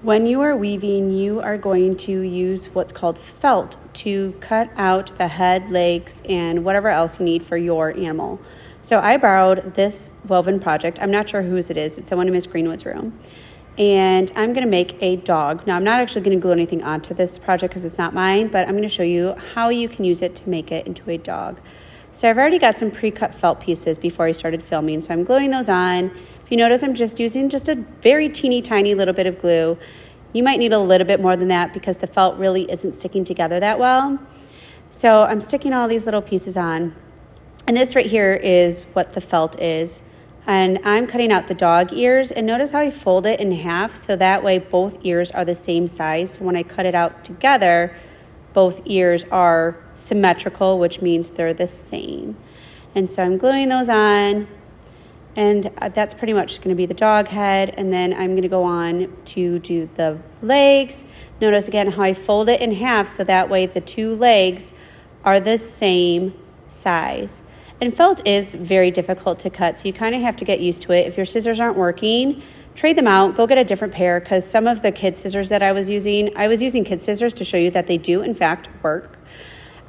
When you are weaving, you are going to use what's called felt to cut out the head, legs, and whatever else you need for your animal. So I borrowed this woven project. I'm not sure whose it is. It's someone in Miss Greenwood's room. And I'm going to make a dog. Now, I'm not actually going to glue anything onto this project because it's not mine, but I'm going to show you how you can use it to make it into a dog. So I've already got some pre-cut felt pieces before I started filming, so I'm gluing those on. If you notice, I'm just using just a very teeny tiny little bit of glue. You might need a little bit more than that because the felt really isn't sticking together that well. So I'm sticking all these little pieces on. And this right here is what the felt is. And I'm cutting out the dog ears, and notice how I fold it in half so that way both ears are the same size. So when I cut it out together, both ears are symmetrical, which means they're the same. And so I'm gluing those on, and that's pretty much going to be the dog head. And then I'm going to go on to do the legs. Notice again how I fold it in half so that way the two legs are the same size. And felt is very difficult to cut, so you kind of have to get used to it. If your scissors aren't working, trade them out, go get a different pair, because some of the kid scissors that I was using kid scissors to show you that they do in fact work.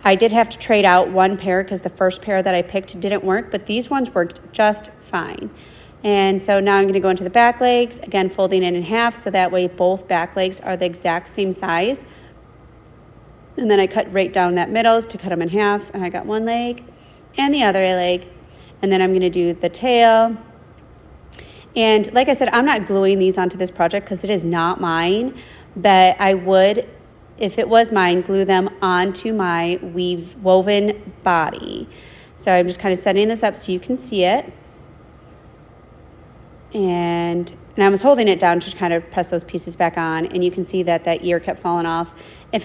I did have to trade out one pair because the first pair that I picked didn't work, but these ones worked just fine. And so now I'm going to go into the back legs, again folding it in half so that way both back legs are the exact same size. And then I cut right down that middles to cut them in half, and I got one leg and the other leg. And then I'm going to do the tail. And like I said, I'm not gluing these onto this project because it is not mine, but I would, if it was mine, glue them onto my woven body. So I'm just kind of setting this up so you can see it. And I was holding it down to kind of press those pieces back on, and you can see that that ear kept falling off. If it